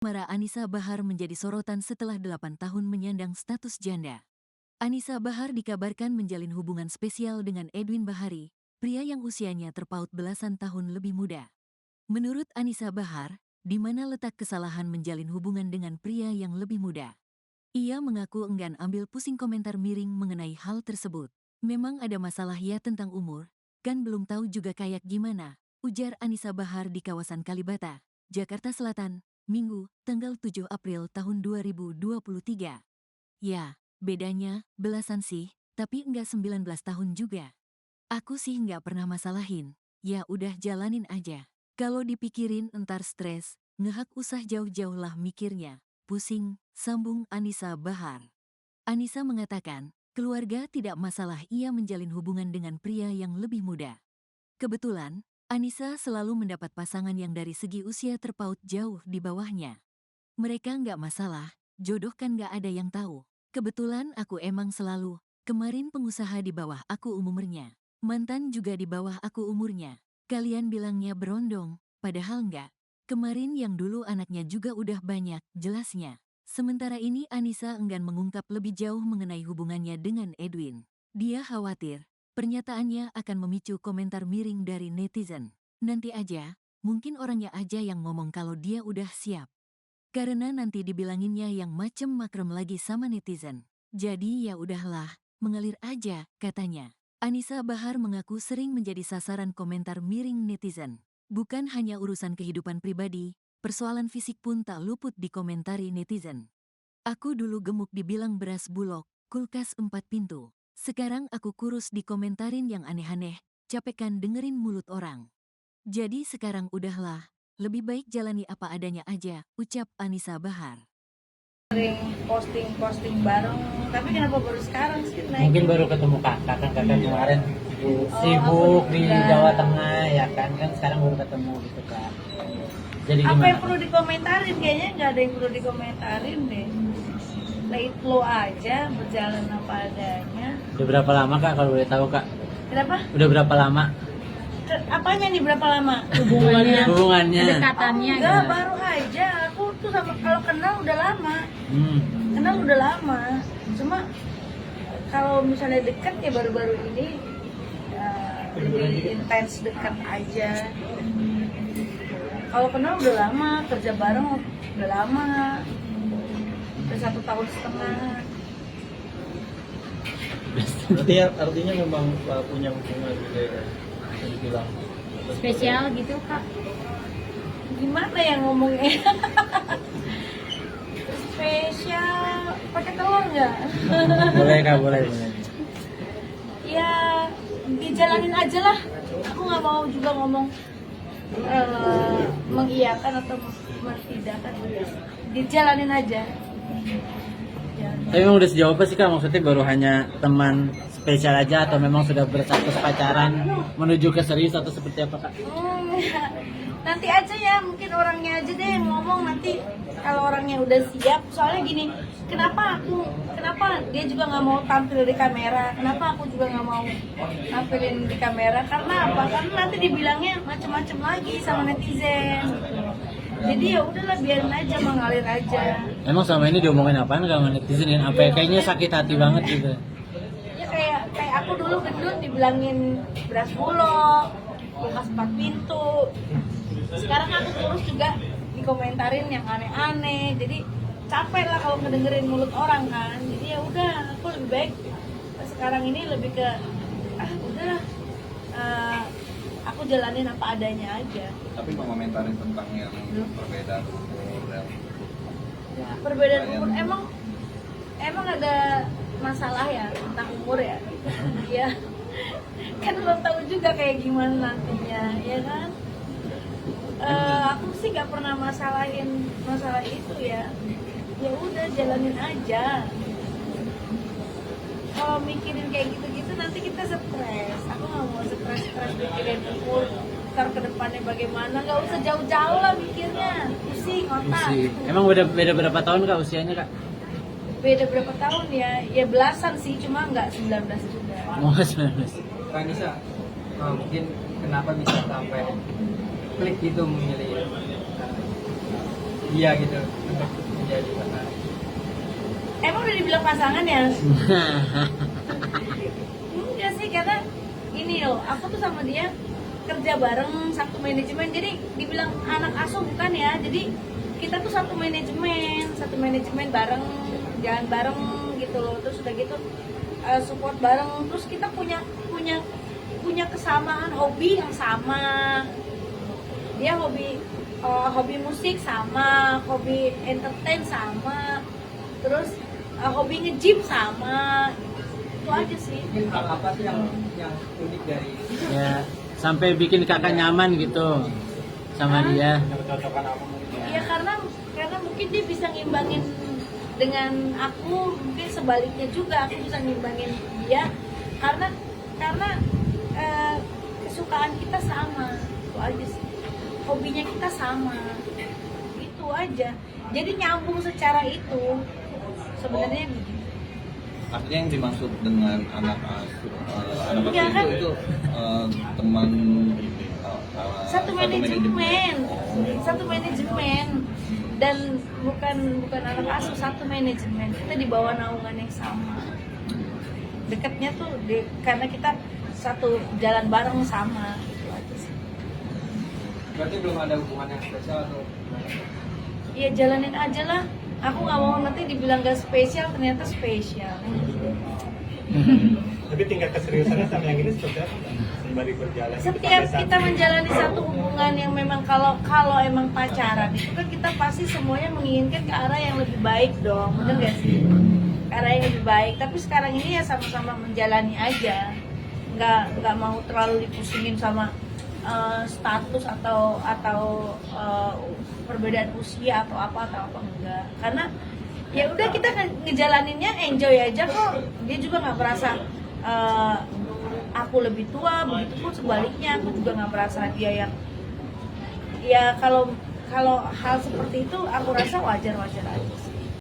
Asmara Anissa Bahar menjadi sorotan setelah 8 tahun menyandang status janda. Anissa Bahar dikabarkan menjalin hubungan spesial dengan Edwin Bahari, pria yang usianya terpaut belasan tahun lebih muda. Menurut Anissa Bahar, di mana letak kesalahan menjalin hubungan dengan pria yang lebih muda? Ia mengaku enggan ambil pusing komentar miring mengenai hal tersebut. Memang ada masalah ya tentang umur, kan belum tahu juga kayak gimana, ujar Anissa Bahar di kawasan Kalibata, Jakarta Selatan, Minggu, tanggal 7 April tahun 2023. Ya, bedanya, belasan sih, tapi enggak 19 tahun juga. Aku sih enggak pernah masalahin, ya udah jalanin aja. Kalau dipikirin entar stres, ngehak usah jauh-jauh lah mikirnya, pusing, sambung Anissa Bahar. Anissa mengatakan, keluarga tidak masalah ia menjalin hubungan dengan pria yang lebih muda. Kebetulan, Anissa selalu mendapat pasangan yang dari segi usia terpaut jauh di bawahnya. Mereka nggak masalah, jodoh kan nggak ada yang tahu. Kebetulan aku emang selalu, kemarin pengusaha di bawah aku umurnya. Mantan juga di bawah aku umurnya. Kalian bilangnya berondong, padahal nggak. Kemarin yang dulu anaknya juga udah banyak, jelasnya. Sementara ini Anissa enggan mengungkap lebih jauh mengenai hubungannya dengan Edwin. Dia khawatir, pernyataannya akan memicu komentar miring dari netizen. Nanti aja, mungkin orangnya aja yang ngomong kalau dia udah siap. Karena nanti dibilanginnya yang macem makrem lagi sama netizen. Jadi ya udahlah, mengalir aja, katanya. Anissa Bahar mengaku sering menjadi sasaran komentar miring netizen. Bukan hanya urusan kehidupan pribadi, persoalan fisik pun tak luput dikomentari netizen. Aku dulu gemuk dibilang beras bulog, kulkas 4 pintu. Sekarang aku kurus dikomentarin yang aneh-aneh, capek kan dengerin mulut orang. Jadi sekarang udahlah, lebih baik jalani apa adanya aja, ucap Anissa Bahar. Sering posting bareng, tapi kenapa baru sekarang sih naik? Mungkin baru ketemu kakak kan, kakak kemarin sibuk di enggak. Jawa Tengah ya kan sekarang baru ketemu gitu kan. Jadi Apa gimana? yang perlu dikomentarin? Kayaknya nggak ada yang perlu dikomentarin deh. Let it flow aja, berjalan apa adanya. Udah berapa lama kak kalau boleh tahu kak? Kenapa? Udah berapa lama Apanya nih berapa lama? hubungannya? Kedekatannya Enggak, baru aja. Aku tuh sama kalau kenal udah lama. Kenal udah lama. Cuma kalau misalnya deket ya baru-baru ini lebih intens dekat aja. Kalau kenal udah lama, kerja bareng udah lama, udah 1,5 tahun. Artinya memang punya hubungan gitu ya, yang dibilang spesial gitu kak. Gimana ya ngomongnya? Spesial, pakai telur nggak? Boleh kak, boleh. Ya dijalanin aja lah. Aku nggak mau juga ngomong mengiyakan atau mentidakkan. Dijalanin aja. Ya. Tapi memang udah sejauh apa sih kak? Maksudnya baru hanya teman spesial aja atau memang sudah berstatus pacaran menuju ke serius atau seperti apa kak? Nanti aja ya, mungkin orangnya aja deh yang ngomong nanti kalau orangnya udah siap. Soalnya gini, kenapa dia juga nggak mau tampil di kamera, kenapa aku juga nggak mau tampilin di kamera, karena apa? Karena nanti dibilangnya macem-macem lagi sama netizen gitu. Jadi ya udahlah, biarin aja, mengalir aja. Emang selama ini diomongin apaan kak sama netizen? Apa ya? Kayaknya sakit hati banget gitu. Ya kayak aku dulu gendut dibilangin beras bulog, kulkas 4 pintu. Sekarang aku kurus juga dikomentarin yang aneh-aneh. Jadi capek lah kalau ngedengerin mulut orang kan. Jadi ya udah, aku lebih baik sekarang ini lebih ke udahlah, aku jalanin apa adanya aja. tapi mengomentarin tentang yang perbedaan umur dan Ya, perbedaan umur emang ada masalah ya tentang umur ya. Ya kan belum tahu juga kayak gimana nantinya, ya kan. Aku sih nggak pernah masalahin masalah itu ya. Ya udah, jalanin aja. Kalau mikirin kayak gitu-gitu nanti kita stres. Aku nggak mau stres mikirin umur ntar ke depannya bagaimana. Nggak usah jauh-jauh lah mikirnya, pusing otak. Emang beda berapa tahun kak usianya kak? Beda berapa tahun ya? Ya belasan sih, cuma nggak 19 juga. Mau 19. Kak Nisa, mungkin kenapa bisa sampai klik gitu memilih dia gitu untuk menjadi pasangan. Emang udah dibilang pasangan ya? Enggak sih, karena ini loh, aku tuh sama dia kerja bareng satu manajemen, jadi dibilang anak asuh bukan ya, jadi kita tuh satu manajemen bareng, jalan bareng gitu loh, terus udah gitu support bareng, terus kita punya kesamaan hobi yang sama, dia hobi musik sama, hobi entertain sama, terus hobi nge-gym sama, itu aja sih. Mungkin hal apa sih yang unik dari Ya, sampai bikin kakak nyaman gitu sama dia. Iya, karena mungkin dia bisa ngimbangin dengan aku, mungkin sebaliknya juga aku bisa ngimbangin dia karena kesukaan kita sama, itu aja sih, hobinya kita sama, itu aja, jadi nyambung secara itu sebenarnya begitu. Artinya yang dimaksud dengan anak asuh Iya kan? itu teman Satu manajemen dan bukan anak asuh, satu manajemen, kita di bawah naungan yang sama, dekatnya tuh karena kita satu jalan bareng sama, itu aja sih. berarti belum ada hubungan yang spesial atau Iya, jalanin aja lah, aku nggak mau nanti dibilang gak spesial ternyata spesial. Tapi tingkat keseriusannya sama yang ini seperti apa? Sembari berjalan. Setiap kita menjalani satu hubungan yang memang kalau emang pacaran itu kan kita pasti semuanya menginginkan ke arah yang lebih baik dong, bener gak sih? Ke arah yang lebih baik. Tapi sekarang ini ya sama-sama menjalani aja, nggak mau terlalu dipusingin sama status atau perbedaan usia atau apa enggak. Karena ya udah kita ngejalaninnya enjoy aja kok. Dia juga nggak merasa aku lebih tua, begitupun sebaliknya aku juga nggak merasa dia yang, ya kalau hal seperti itu aku rasa wajar aja.